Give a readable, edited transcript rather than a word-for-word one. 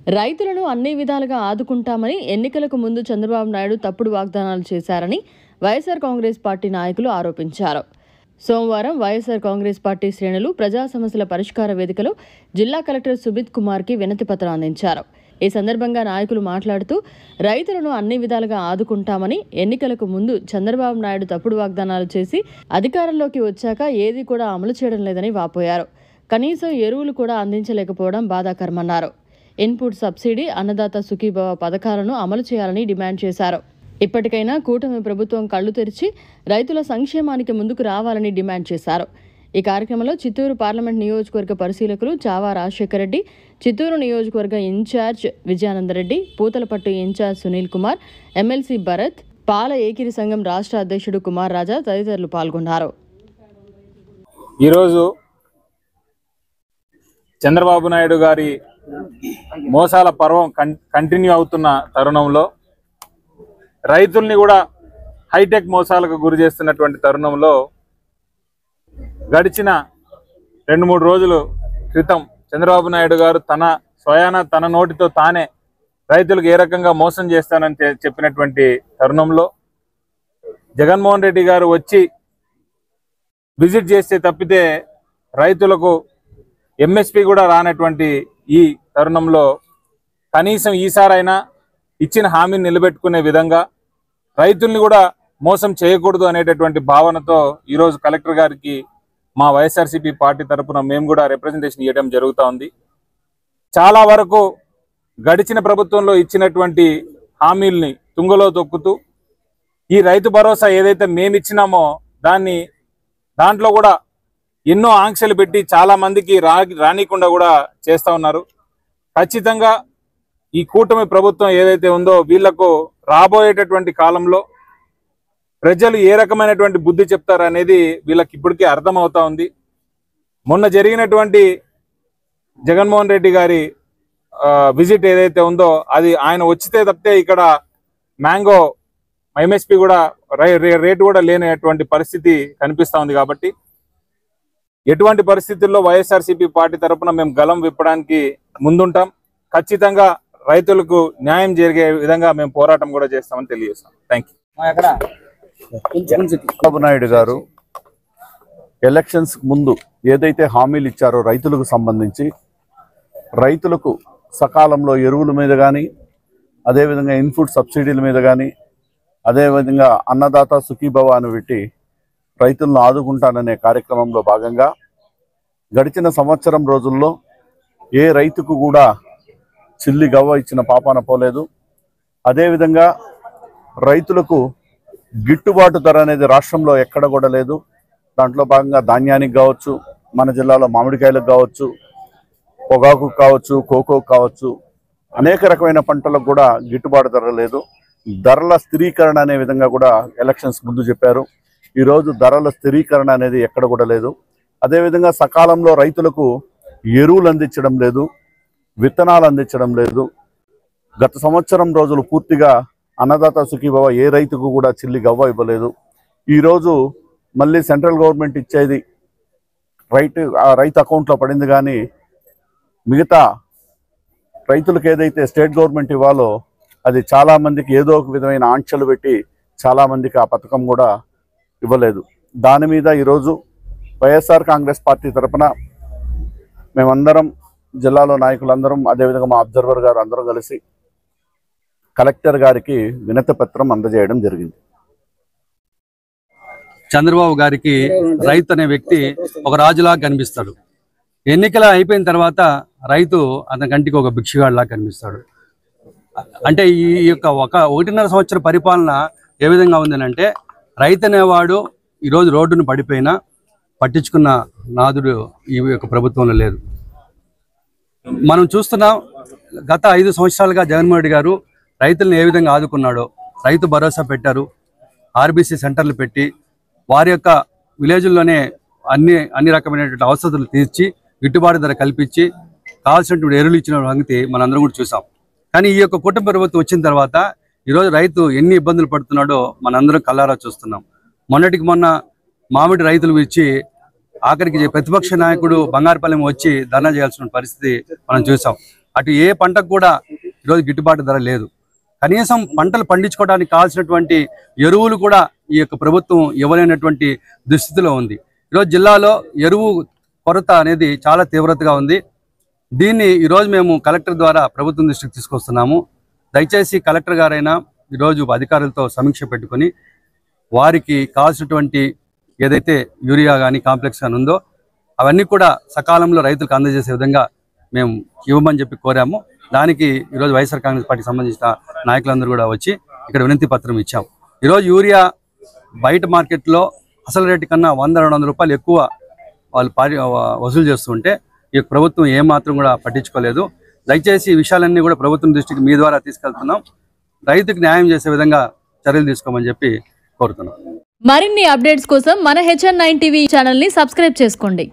రైతులను అన్ని విధాలుగా ఆదుకుంటామని ఎన్నికలకు ముందు చంద్రబాబు నాయుడు తప్పుడు వాగ్దానాలు చేశారని వైఎస్ఆర్ కాంగ్రెస్ పార్టీ నాయకులు ఆరోపించారు. సోమవారం వైఎస్ఆర్ కాంగ్రెస్ పార్టీ శ్రేణులు ప్రజా సమస్యల పరిష్కార వేదికలో జిల్లా కలెక్టర్ సుబిత్ కుమార్కి వినతి పత్రం అందించారు. ఈ సందర్భంగా నాయకులు మాట్లాడుతూ రైతులను అన్ని విధాలుగా ఆదుకుంటామని ఎన్నికలకు ముందు చంద్రబాబు నాయుడు తప్పుడు వాగ్దానాలు చేసి అధికారంలోకి వచ్చాక ఏది కూడా అమలు చేయడం లేదని వాపోయారు. కనీసం ఎరువులు కూడా అందించలేకపోవడం బాధాకరమన్నారు. ఇన్పుట్ సబ్సిడీ, అన్నదాత సుఖీభవ పథకాలను అమలు చేయాలని డిమాండ్ చేశారు. ఇప్పటికైనా కూటమి ప్రభుత్వం కళ్లు తెరిచి రైతుల సంక్షేమానికి ముందుకు రావాలని డిమాండ్ చేశారు. ఈ కార్యక్రమంలో చిత్తూరు పార్లమెంట్ నియోజకవర్గ పరిశీలకులు చావా రాజశేఖర రెడ్డి, చిత్తూరు నియోజకవర్గ incharge Vijayananda Reddy, Puthalapattu incharge Sunil Kumar, MLC Bharat, పాల ఏకిరి సంఘం రాష్ట్ర అధ్యక్షుడు కుమార్ రాజా తదితరులు పాల్గొన్నారు. ఈరోజు చంద్రబాబు నాయుడు గారి మోసాల పర్వం కంటిన్యూ అవుతున్న తరుణంలో రైతుల్ని కూడా హైటెక్ మోసాలకు గురి చేస్తున్నటువంటి తరుణంలో గడిచిన 2-3 రోజుల క్రితం చంద్రబాబు నాయుడు గారు తన నోటితో తానే రైతులకు ఏ రకంగా మోసం చేస్తానని చెప్పినటువంటి తరుణంలో జగన్మోహన్ రెడ్డి గారు వచ్చి విజిట్ చేస్తే తప్పితే రైతులకు ఎంఎస్పీ కూడా రానటువంటి ఈ తరుణంలో కనీసం ఈసారైనా ఇచ్చిన హామీని నిలబెట్టుకునే విధంగా రైతుల్ని కూడా మోసం చేయకూడదు అనేటటువంటి భావనతో ఈరోజు కలెక్టర్ గారికి మా వైఎస్ఆర్సీపీ పార్టీ తరఫున మేము కూడా రిప్రజెంటేషన్ ఇవ్వడం జరుగుతూ ఉంది. చాలా వరకు గడిచిన ప్రభుత్వంలో ఇచ్చినటువంటి హామీల్ని తుంగలో తొక్కుతూ ఈ రైతు భరోసా ఏదైతే మేము ఇచ్చినామో దాంట్లో కూడా ఎన్నో ఆంక్షలు పెట్టి చాలా మందికి రానికుండా కూడా చేస్తూ ఉన్నారు. ఖచ్చితంగా ఈ కూటమి ప్రభుత్వం ఏదైతే ఉందో వీళ్లకు రాబోయేటటువంటి కాలంలో ప్రజలు ఏ రకమైనటువంటి బుద్ధి చెప్తారనేది వీళ్ళకి ఇప్పటికీ అర్థమవుతా ఉంది. మొన్న జరిగినటువంటి జగన్మోహన్ రెడ్డి గారి విజిట్ ఏదైతే ఉందో అది ఆయన వచ్చితే తప్పితే ఇక్కడ మ్యాంగో ఎంఎస్పీ కూడా రేటు కూడా లేనటువంటి పరిస్థితి కనిపిస్తూ ఉంది. కాబట్టి ఎటువంటి పరిస్థితుల్లో వైఎస్ఆర్సీపీ పార్టీ తరఫున మేము గలం విప్పడానికి ముందుంటాం. ఖచ్చితంగా రైతులకు న్యాయం జరిగే విధంగా మేము పోరాటం కూడా చేస్తామని తెలియజేస్తాం. Thank you. చంద్రబాబు నాయుడు గారు ఎలక్షన్స్ ముందు ఏదైతే హామీలు ఇచ్చారో రైతులకు సంబంధించి రైతులకు సకాలంలో ఎరువుల మీద కానీ, అదేవిధంగా ఇన్పుట్ సబ్సిడీల మీద కానీ, అదేవిధంగా అన్నదాత సుఖీభవ అని పెట్టి రైతులను ఆదుకుంటాననే కార్యక్రమంలో భాగంగా గడిచిన సంవత్సరం రోజుల్లో ఏ రైతుకు కూడా చిల్లి గవ్వ ఇచ్చిన పాపాన పోలేదు. అదేవిధంగా రైతులకు గిట్టుబాటు ధర అనేది రాష్ట్రంలో ఎక్కడ కూడా లేదు. దాంట్లో భాగంగా ధాన్యానికి కావచ్చు, మన జిల్లాలో మామిడికాయలకు కావచ్చు, పొగాకు కావచ్చు, కోకో కావచ్చు, అనేక రకమైన పంటలకు కూడా గిట్టుబాటు ధర లేదు. ధరల స్థిరీకరణ అనే విధంగా కూడా ఎలక్షన్స్ ముందు చెప్పారు. ఈరోజు ధరల స్థిరీకరణ అనేది ఎక్కడ కూడా లేదు. అదేవిధంగా సకాలంలో రైతులకు ఎరువులు అందించడం లేదు, విత్తనాలు అందించడం లేదు. గత సంవత్సరం రోజులు పూర్తిగా అన్నదాత సుఖీభవ ఏ రైతుకు కూడా చిల్లి గవ్వ ఇవ్వలేదు. ఈరోజు మళ్ళీ సెంట్రల్ గవర్నమెంట్ ఇచ్చేది రైతు అకౌంట్లో పడింది, కానీ మిగతా రైతులకు ఏదైతే స్టేట్ గవర్నమెంట్ ఇవ్వాలో అది చాలామందికి ఏదో ఒక విధమైన ఆంక్షలు పెట్టి చాలామందికి ఆ పథకం కూడా ఇవ్వలేదు. దాని మీద ఈరోజు వైఎస్ఆర్ కాంగ్రెస్ పార్టీ తరఫున మేమందరం, జిల్లాలో నాయకులందరం, అదేవిధంగా మా అబ్జర్వర్ గారు అందరం కలిసి కలెక్టర్ గారికి వినతి పత్రం అందజేయడం జరిగింది. చంద్రబాబు గారికి రైతు అనే వ్యక్తి ఒక రాజులాగా కనిపిస్తాడు. ఎన్నికలు అయిపోయిన తర్వాత రైతు అతని కంటికి ఒక భిక్షగాడిలాగా కనిపిస్తాడు. అంటే ఈ యొక్క 1.5 సంవత్సర పరిపాలన ఏ విధంగా ఉందనంటే, రైతు అనేవాడు ఈరోజు రోడ్డును పడిపోయినా పట్టించుకున్న నాదుడు ఈ యొక్క ప్రభుత్వంలో లేదు. మనం చూస్తున్నాం, గత 5 సంవత్సరాలుగా జగన్మోహన్ రెడ్డి గారు రైతులను ఏ విధంగా ఆదుకున్నాడో. రైతు భరోసా పెట్టారు, ఆర్బీసీ సెంటర్లు పెట్టి వారి యొక్క విలేజ్ల్లోనే అన్ని రకమైనటువంటి అవసరాలు తీర్చి గిట్టుబాటు ధర కల్పించి కావాల్సినటువంటి ఎరువులు ఇచ్చిన సంగతి మనందరం కూడా చూసాం. కానీ ఈ యొక్క కుటుంబ ప్రభుత్వం వచ్చిన తర్వాత ఈరోజు రైతు ఎన్ని ఇబ్బందులు పడుతున్నాడో మనందరం కళ్ళారా చూస్తున్నాం. మొన్నటికి మొన్న మామిడి రైతులు ఇచ్చి ఆఖరికి ప్రతిపక్ష నాయకుడు బంగారుపల్లి వచ్చి ధర్నా చేయాల్సిన పరిస్థితి మనం చూసాం. అటు ఏ పంటకు కూడా ఈరోజు గిట్టుబాటు ధర లేదు. కనీసం పంటలు పండించుకోవడానికి కావాల్సినటువంటి ఎరువులు కూడా ఈ యొక్క ప్రభుత్వం ఇవ్వలేనటువంటి దుస్థితిలో ఉంది. ఈరోజు జిల్లాలో ఎరువు కొరత అనేది చాలా తీవ్రతగా ఉంది. దీన్ని ఈరోజు మేము కలెక్టర్ ద్వారా ప్రభుత్వం దృష్టికి తీసుకొస్తున్నాము. దయచేసి కలెక్టర్ గారైనా ఈరోజు అధికారులతో సమీక్ష పెట్టుకొని వారికి కావాల్సినటువంటి ఏదైతే యూరియా కానీ కాంప్లెక్స్ కానీ ఉందో అవన్నీ కూడా సకాలంలో రైతులకు అందజేసే విధంగా మేము ఇవ్వమని చెప్పి కోరాము. దానికి ఈరోజు వైఎస్ఆర్ కాంగ్రెస్ పార్టీకి సంబంధించిన నాయకులందరూ కూడా వచ్చి ఇక్కడ వినతి పత్రం ఇచ్చాం. ఈరోజు యూరియా బయట మార్కెట్లో అసలు రేటు కన్నా 100-200 రూపాయలు ఎక్కువ వాళ్ళు వసూలు చేస్తుంటే ఈ ప్రభుత్వం ఏమాత్రం కూడా పట్టించుకోలేదు. దయచేసి ఈ విషయాలన్నీ కూడా ప్రభుత్వం దృష్టికి మీ ద్వారా తీసుకెళ్తున్నాం. రైతుకు న్యాయం చేసే విధంగా చర్యలు తీసుకోమని చెప్పి కోరుతున్నాం. మరిన్ని అప్డేట్స్ కోసం మన HN9 టీవీ ఛానల్ని సబ్స్క్రైబ్ చేసుకోండి.